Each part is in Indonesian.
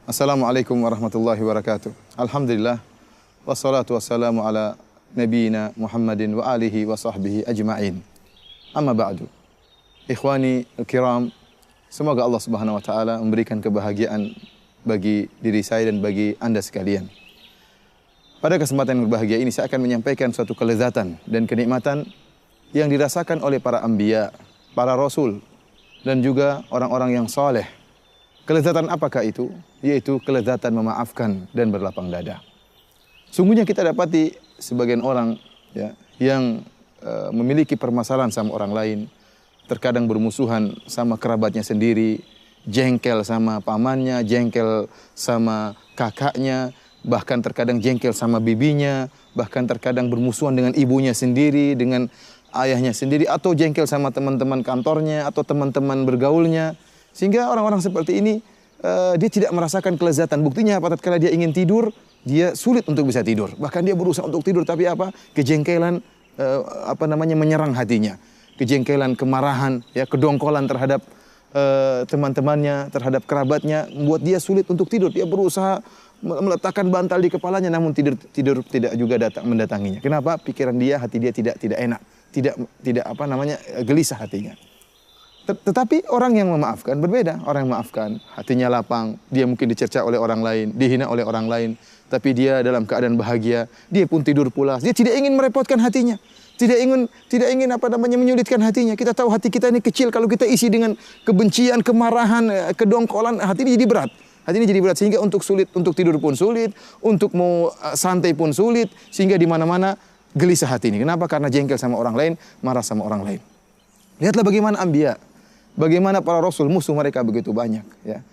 Assalamualaikum warahmatullahi wabarakatuh. Alhamdulillah wassalatu wassalamu ala nabiyina Muhammadin wa alihi wa sahbihi ajma'in. Amma ba'du. Ikhwani al-kiram, semoga Allah Subhanahu wa taala memberikan kebahagiaan bagi diri saya dan bagi Anda sekalian. Pada kesempatan yang berbahagia ini saya akan menyampaikan suatu kelezatan dan kenikmatan yang dirasakan oleh para anbiya, para rasul dan juga orang-orang yang saleh. Kelezatan apakah itu? Yaitu kelezatan memaafkan dan berlapang dada. Sungguhnya kita dapati sebagian orang yang memiliki permasalahan sama orang lain, terkadang bermusuhan sama kerabatnya sendiri, jengkel sama pamannya, jengkel sama kakaknya, bahkan terkadang jengkel sama bibinya, bahkan terkadang bermusuhan dengan ibunya sendiri, dengan ayahnya sendiri, atau jengkel sama teman-teman kantornya atau teman-teman bergaulnya. Sehingga orang-orang seperti ini dia tidak merasakan kelezatan. Buktinya apa? Tatkala dia ingin tidur, dia sulit untuk bisa tidur. Bahkan dia berusaha untuk tidur, tapi apa? Kejengkelan menyerang hatinya. Kejengkelan, kemarahan, kedongkolan terhadap teman-temannya, terhadap kerabatnya membuat dia sulit untuk tidur. Dia berusaha meletakkan bantal di kepalanya, namun tidur tidak juga mendatanginya. Kenapa? Pikiran dia, hati dia tidak enak, tidak gelisah hatinya. Tetapi orang yang memaafkan berbeda. Orang yang memaafkan, hatinya lapang, dia mungkin dicerca oleh orang lain, dihina oleh orang lain, tapi dia dalam keadaan bahagia, dia pun tidur pulas. Dia tidak ingin merepotkan hatinya, tidak ingin menyulitkan hatinya. Kita tahu hati kita ini kecil, kalau kita isi dengan kebencian, kemarahan, kedongkolan, hati ini jadi berat. Hati ini jadi berat sehingga untuk tidur pun sulit, untuk mau santai pun sulit, sehingga di mana-mana gelisah hati ini. Kenapa? Karena jengkel sama orang lain, marah sama orang lain. Lihatlah bagaimana anbiya, bagaimana para rasul, musuh mereka begitu banyak, ya.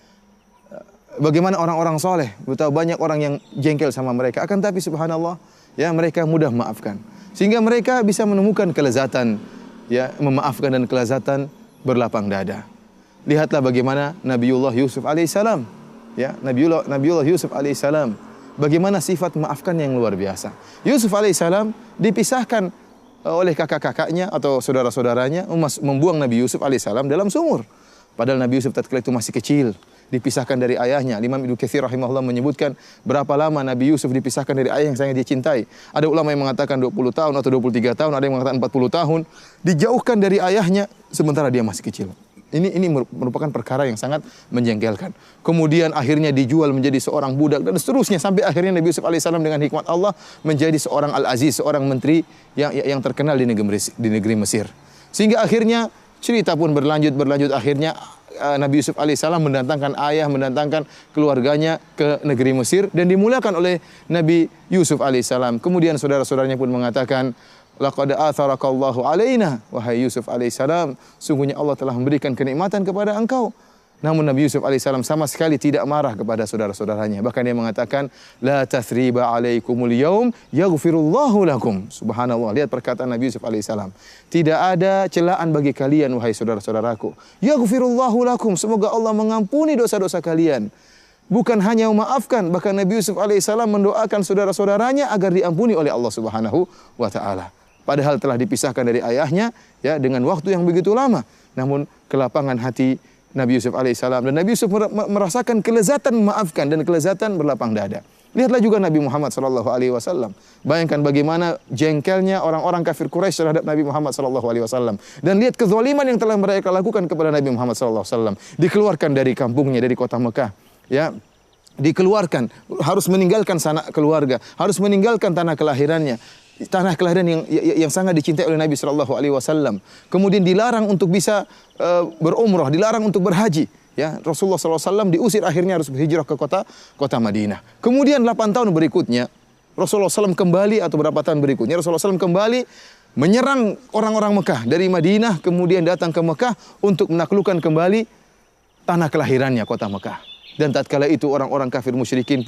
Bagaimana orang-orang soleh, betapa banyak orang yang jengkel sama mereka. Akan tapi subhanallah, ya, mereka mudah memaafkan. Sehingga mereka bisa menemukan kelezatan, ya, memaafkan dan kelezatan berlapang dada. Lihatlah bagaimana Nabiullah Yusuf alaihissalam, ya, Nabiullah Yusuf alaihissalam, bagaimana sifat memaafkan yang luar biasa. Yusuf alaihissalam dipisahkan oleh kakak-kakaknya atau saudara-saudaranya membuang Nabi Yusuf alaihissalam dalam sumur. Padahal Nabi Yusuf tatkala itu masih kecil, dipisahkan dari ayahnya. Imam Ibnu Katsir rahimahullah menyebutkan berapa lama Nabi Yusuf dipisahkan dari ayah yang sangat dia cintai. Ada ulama yang mengatakan 20 tahun atau 23 tahun, ada yang mengatakan 40 tahun. Dijauhkan dari ayahnya sementara dia masih kecil. Ini merupakan perkara yang sangat menjengkelkan. Kemudian akhirnya dijual menjadi seorang budak dan seterusnya sampai akhirnya Nabi Yusuf alaihissalam dengan hikmat Allah menjadi seorang al-aziz, seorang menteri yang terkenal di negeri Mesir. Sehingga akhirnya cerita pun berlanjut akhirnya Nabi Yusuf alaihissalam mendatangkan keluarganya ke negeri Mesir dan dimuliakan oleh Nabi Yusuf alaihissalam. Kemudian saudara-saudaranya pun mengatakan, laqad atharakallahu alaina, wahai Yusuf alaihissalam, sungguhnya Allah telah memberikan kenikmatan kepada engkau. Namun Nabi Yusuf alaihissalam sama sekali tidak marah kepada saudara-saudaranya. Bahkan dia mengatakan, la tathriba alaikumul yaum yaghfirullahu lakum. Subhanallah, lihat perkataan Nabi Yusuf alaihissalam. Tidak ada celaan bagi kalian wahai saudara-saudaraku. Yaghfirullahu lakum, semoga Allah mengampuni dosa-dosa kalian. Bukan hanya memaafkan, bahkan Nabi Yusuf alaihissalam mendoakan saudara-saudaranya agar diampuni oleh Allah Subhanahu wa taala. Padahal telah dipisahkan dari ayahnya, ya, dengan waktu yang begitu lama. Namun kelapangan hati Nabi Yusuf alaihissalam dan Nabi Yusuf merasakan kelezatan memaafkan dan kelezatan berlapang dada. Lihatlah juga Nabi Muhammad sallallahu alaihi wasallam. Bayangkan bagaimana jengkelnya orang-orang kafir Quraisy terhadap Nabi Muhammad sallallahu alaihi wasallam. Dan lihat kezaliman yang telah mereka lakukan kepada Nabi Muhammad sallallahu alaihi wasallam. Dikeluarkan dari kampungnya, dari kota Mekah, ya. Dikeluarkan, harus meninggalkan sanak keluarga, harus meninggalkan tanah kelahirannya. Tanah kelahiran yang sangat dicintai oleh Nabi sallallahu alaihi wasallam. Kemudian dilarang untuk bisa berumrah, dilarang untuk berhaji, ya. Rasulullah sallallahu alaihi wasallam diusir, akhirnya harus berhijrah ke kota Madinah. Kemudian 8 tahun berikutnya Rasulullah SAW kembali, atau berapa tahun berikutnya Rasulullah SAW kembali menyerang orang-orang Mekah dari Madinah, kemudian datang ke Mekah untuk menaklukkan kembali tanah kelahirannya, kota Mekah. Dan tatkala itu orang-orang kafir musyrikin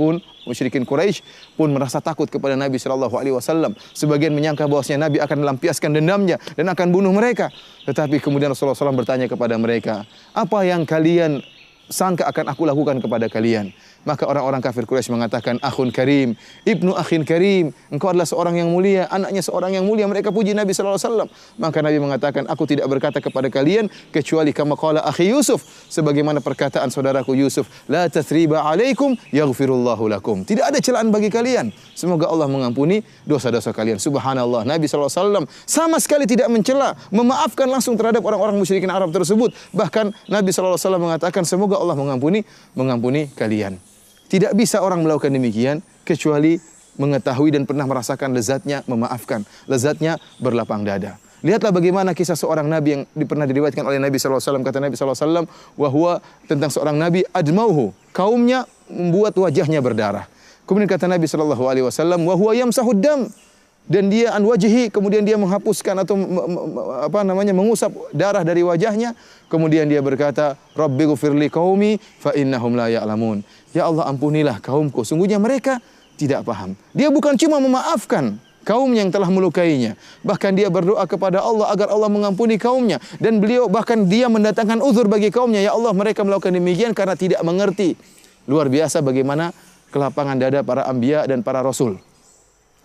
Quraisy pun merasa takut kepada Nabi sallallahu alaihi wasallam. Sebagian menyangka bahwasanya Nabi akan melampiaskan dendamnya dan akan bunuh mereka. Tetapi kemudian Rasulullah SAW bertanya kepada mereka, "Apa yang kalian sangka akan aku lakukan kepada kalian?" Maka orang-orang kafir Quraisy mengatakan, akhun karim, ibnu akhin karim, engkau adalah seorang yang mulia, anaknya seorang yang mulia. Mereka puji Nabi sallallahu alaihi wasallam. Maka Nabi mengatakan, aku tidak berkata kepada kalian kecuali kama qala akhi Yusuf, sebagaimana perkataan saudaraku Yusuf, la tathriba alaikum yaghfirullahu lakum. Tidak ada celaan bagi kalian. Semoga Allah mengampuni dosa-dosa kalian. Subhanallah, Nabi sallallahu alaihi wasallam sama sekali tidak mencela, memaafkan langsung terhadap orang-orang musyrikin Arab tersebut. Bahkan Nabi sallallahu alaihi wasallam mengatakan, semoga Allah mengampuni kalian. Tidak bisa orang melakukan demikian kecuali mengetahui dan pernah merasakan lezatnya memaafkan, lezatnya berlapang dada. Lihatlah bagaimana kisah seorang nabi yang pernah diriwayatkan oleh Nabi sallallahu alaihi wasallam. Kata Nabi sallallahu alaihi wasallam, wa huwa, tentang seorang nabi, admauhu, kaumnya membuat wajahnya berdarah. Kemudian kata Nabi sallallahu alaihi wasallam, wa huwa yamsahud dam, dan dia an wajhi, kemudian dia menghapuskan atau mengusap darah dari wajahnya. Kemudian dia berkata, Rabbighfirli qaumi fa innahum la ya'lamun. Ya Allah, ampunilah kaumku, sungguhnya mereka tidak paham. Dia bukan cuma memaafkan kaum yang telah melukainya, bahkan dia berdoa kepada Allah agar Allah mengampuni kaumnya, dan beliau bahkan dia mendatangkan uzur bagi kaumnya. Ya Allah, mereka melakukan demikian karena tidak mengerti. Luar biasa bagaimana kelapangan dada para anbiya dan para rasul.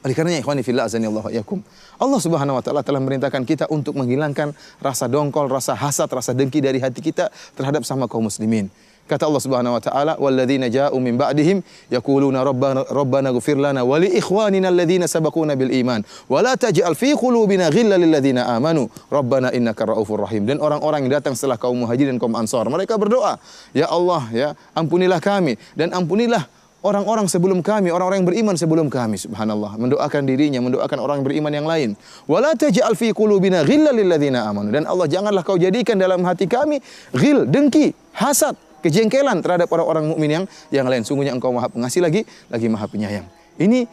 Oleh karenanya, ikhwani fillah azanillahu wa iyyakum, Allah Subhanahu wa taala telah memerintahkan kita untuk menghilangkan rasa dongkol, rasa hasad, rasa dengki dari hati kita terhadap sama kaum muslimin. Kata Allah Subhanahu wa taala, walladzina ja'u min ba'dihim yaquluna rabbana ighfir lana wa li ikhwanina alladhina sabaquna bil iman wa la taj'al fi qulubina ghillan lil ladzina amanu rabbana innaka raufur rahim. Dan orang-orang yang datang setelah kaum Muhajirin dan kaum Ansar, mereka berdoa, ya Allah, ya ampunilah kami dan ampunilah orang-orang sebelum kami, orang-orang yang beriman sebelum kami. Subhanallah, mendoakan dirinya, mendoakan orang yang beriman yang lain. Wala taj'al fi qulubina ghillan lil ladzina amanu. Dan Allah, janganlah kau jadikan dalam hati kami ghil, dengki, hasad, kejengkelan terhadap orang-orang mukmin yang lain. Sungguhnya Engkau Maha Pengasih lagi Maha Penyayang. Ini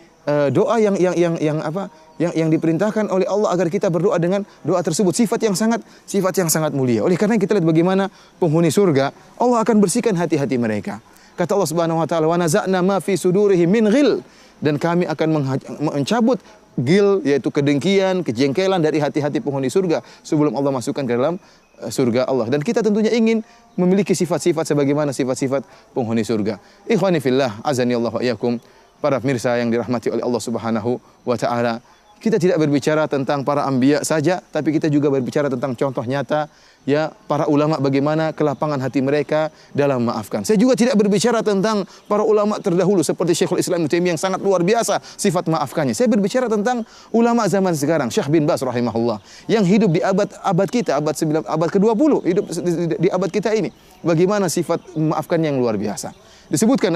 doa yang diperintahkan oleh Allah agar kita berdoa dengan doa tersebut, sifat yang sangat mulia. Oleh karena kita lihat bagaimana penghuni surga, Allah akan bersihkan hati-hati mereka. Kata Allah Subhanahu wa taala, wa naza'na ma fi sudurihim min ghil, dan kami akan mencabut ghil, yaitu kedengkian, kejengkelan dari hati-hati penghuni surga sebelum Allah masukkan ke dalam surga Allah. Dan kita tentunya ingin memiliki sifat-sifat sebagaimana sifat-sifat penghuni surga. Ikhwani fillah azani Allah wa iyyakum, para pemirsa yang dirahmati oleh Allah Subhanahu wa taala, kita tidak berbicara tentang para anbiya saja, tapi kita juga berbicara tentang contoh nyata, ya, para ulama bagaimana kelapangan hati mereka dalam memaafkan. Saya juga tidak berbicara tentang para ulama terdahulu seperti Syekhul Islam Ibnu Taimiyah yang sangat luar biasa sifat maafkannya. Saya berbicara tentang ulama zaman sekarang, Syekh bin Baz rahimahullah, yang hidup di abad kita, abad ke-20, hidup di abad kita ini. Bagaimana sifat memaafkan yang luar biasa. Disebutkan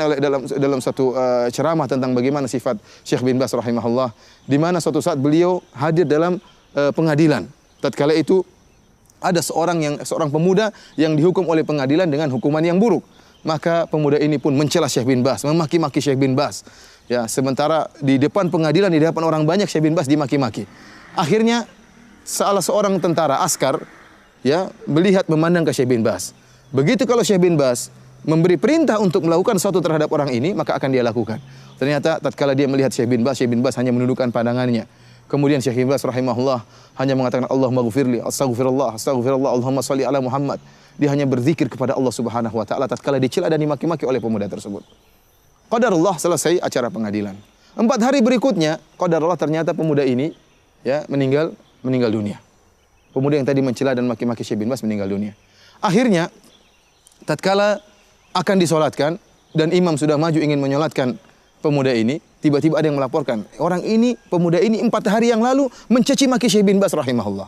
dalam satu ceramah tentang bagaimana sifat Syekh bin Baz rahimahullah, di mana suatu saat beliau hadir dalam pengadilan. Tatkala itu ada seorang pemuda yang dihukum oleh pengadilan dengan hukuman yang buruk. Maka pemuda ini pun mencela Syekh bin Baz, memaki-maki Syekh bin Baz. Ya, sementara di depan pengadilan, di depan orang banyak, Syekh bin Baz dimaki-maki. Akhirnya salah seorang tentara askar, ya, melihat memandang ke Syekh bin Baz. Begitu kalau Syekh bin Baz memberi perintah untuk melakukan sesuatu terhadap orang ini, maka akan dia lakukan. Ternyata tatkala dia melihat Syekh bin Baz hanya menundukkan pandangannya. Kemudian Syekh bin Baz rahimahullah hanya mengatakan Allahumma ghfirli, astaghfirullah, Allahumma shalli ala Muhammad. Dia hanya berzikir kepada Allah Subhanahu wa taala tatkala dicela dan dimaki-maki oleh pemuda tersebut. Qadarullah, selesai acara pengadilan. 4 hari berikutnya, qadarullah, ternyata pemuda ini, ya, meninggal dunia. Pemuda yang tadi mencela dan maki-maki Syekh bin Baz meninggal dunia. Akhirnya tatkala akan disolatkan dan imam sudah maju ingin menyolatkan pemuda ini, tiba-tiba ada yang melaporkan, pemuda ini 4 hari yang lalu mencaci maki Syekh bin Baz rahimahullah.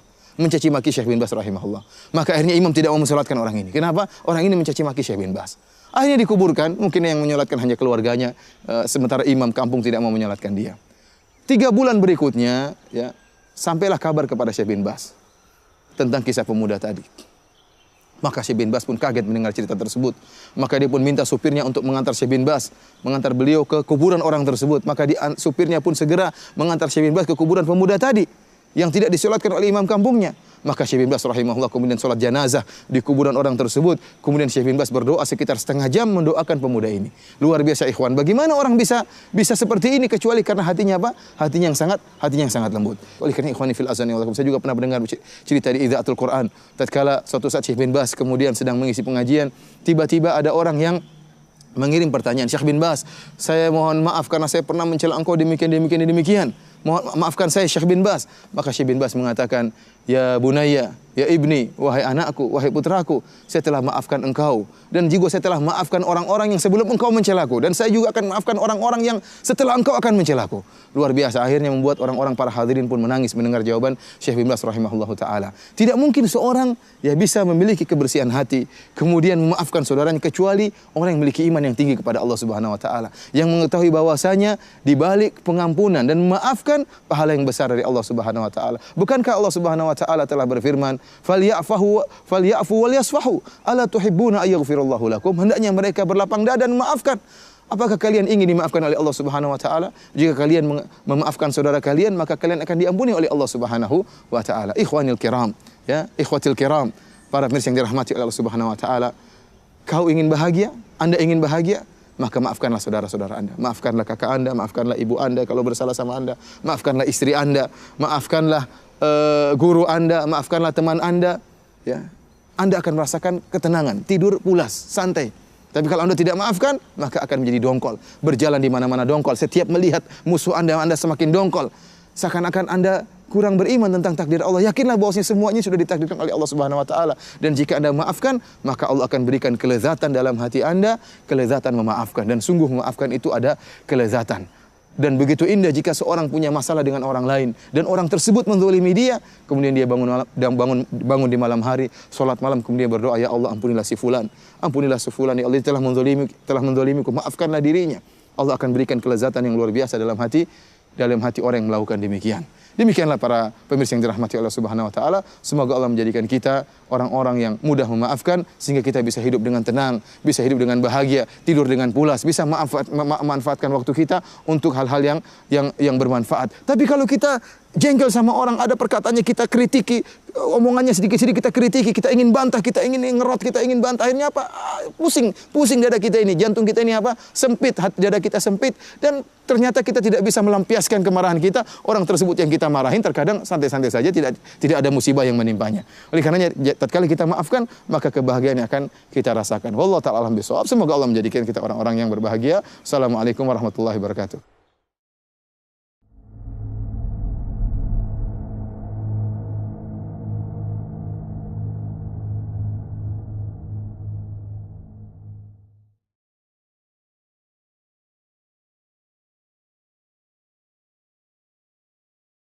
Maka akhirnya imam tidak mau mensolatkan orang ini. Kenapa? Orang ini mencaci maki Syekh bin Baz. Akhirnya dikuburkan, mungkin yang menyolatkan hanya keluarganya, sementara imam kampung tidak mau menyolatkan dia. 3 bulan berikutnya, ya, sampailah kabar kepada Syekh bin Baz tentang kisah pemuda tadi. Maka Syekh bin Baz pun kaget mendengar cerita tersebut. Maka dia pun minta supirnya untuk mengantar Syekh bin Baz, mengantar beliau ke kuburan orang tersebut. Maka supirnya pun segera mengantar Syekh bin Baz ke kuburan pemuda tadi yang tidak disolatkan oleh imam kampungnya. Maka Syekh bin Baz rahimahullah kemudian sholat jenazah di kuburan orang tersebut. Kemudian Syekh bin Baz berdoa sekitar setengah jam mendoakan pemuda ini. Luar biasa ikhwan. Bagaimana orang bisa seperti ini kecuali karena hatinya apa? Hatinya yang sangat lembut. Oleh karena ikhwani fil azani wallakum, saya juga pernah mendengar cerita di Idaatul Quran. Tatkala suatu saat Syekh bin Baz kemudian sedang mengisi pengajian, tiba-tiba ada orang yang mengirim pertanyaan, Syekh bin Baz, saya mohon maaf karena saya pernah mencela engkau demikian. Mohon maafkan saya Syekh bin Baz. Maka Syekh bin Baz mengatakan, ya bunayya, ya ibni, wahai anakku, wahai putraku, saya telah maafkan engkau. Dan juga saya telah maafkan orang-orang yang sebelum engkau mencelaku. Dan saya juga akan maafkan orang-orang yang setelah engkau akan mencelaku. Luar biasa, akhirnya membuat orang-orang para hadirin pun menangis mendengar jawaban Syekh bin Baz rahimahullahu ta'ala. Tidak mungkin seorang ya bisa memiliki kebersihan hati, kemudian memaafkan saudaranya, kecuali orang yang memiliki iman yang tinggi kepada Allah subhanahu wa ta'ala. Yang mengetahui bahwasanya di balik pengampunan dan memaafkan pahala yang besar dari Allah subhanahu wa ta'ala. Bukankah Allah subhanahu wa ta'ala telah berfirman, falyafu wal yasfahu, ala tuhibbuna ayaghfirallahu lakum. Hendaknya mereka berlapang dada dan memaafkan. Apakah kalian ingin dimaafkan oleh Allah Subhanahu wa taala? Jika kalian memaafkan saudara kalian, maka kalian akan diampuni oleh Allah Subhanahu wa taala. Ikhwanil kiram, ya, ikhwatil kiram, para pemirsa yang dirahmati oleh Allah Subhanahu wa taala. Kau ingin bahagia? Anda ingin bahagia? Maka maafkanlah saudara-saudara Anda. Maafkanlah kakak Anda, maafkanlah ibu Anda kalau bersalah sama Anda. Maafkanlah istri Anda, maafkanlah guru Anda, maafkanlah teman Anda, ya. Anda akan merasakan ketenangan, tidur pulas, santai. Tapi kalau Anda tidak maafkan, maka akan menjadi dongkol. Berjalan di mana-mana dongkol. Setiap melihat musuh Anda semakin dongkol. Seakan-akan Anda kurang beriman tentang takdir Allah. Yakinlah bahwasanya semuanya sudah ditakdirkan oleh Allah Subhanahu wa taala. Dan jika Anda maafkan, maka Allah akan berikan kelezatan dalam hati Anda, kelezatan memaafkan. Dan sungguh memaafkan itu ada kelezatan. Dan begitu indah jika seorang punya masalah dengan orang lain dan orang tersebut menzalimi dia, kemudian dia bangun di malam hari, salat malam, kemudian berdoa, ya Allah ampunilah si fulan, ya Allah telah menzalimiku, maafkanlah dirinya. Allah akan berikan kelezatan yang luar biasa dalam hati orang yang melakukan demikian. Demikianlah para pemirsa yang dirahmati Allah Subhanahu wa taala. Semoga Allah menjadikan kita orang-orang yang mudah memaafkan sehingga kita bisa hidup dengan tenang, bisa hidup dengan bahagia, tidur dengan pulas, bisa memanfaatkan waktu kita untuk hal-hal yang bermanfaat. Tapi kalau kita jengkel sama orang, ada perkataannya kita kritiki, omongannya sedikit-sedikit kita kritiki, kita ingin bantah, kita ingin ngerot, kita ingin bantah, akhirnya apa? Pusing dada kita ini, jantung kita ini apa? Sempit, dada kita sempit, dan ternyata kita tidak bisa melampiaskan kemarahan kita. Orang tersebut yang kita marahin terkadang santai-santai saja, tidak ada musibah yang menimpanya. Oleh karenanya tatkala kita maafkan, maka kebahagiaan yang akan kita rasakan. Wallahu ta'ala alam bisawab. Semoga Allah menjadikan kita orang-orang yang berbahagia. Assalamualaikum warahmatullahi wabarakatuh.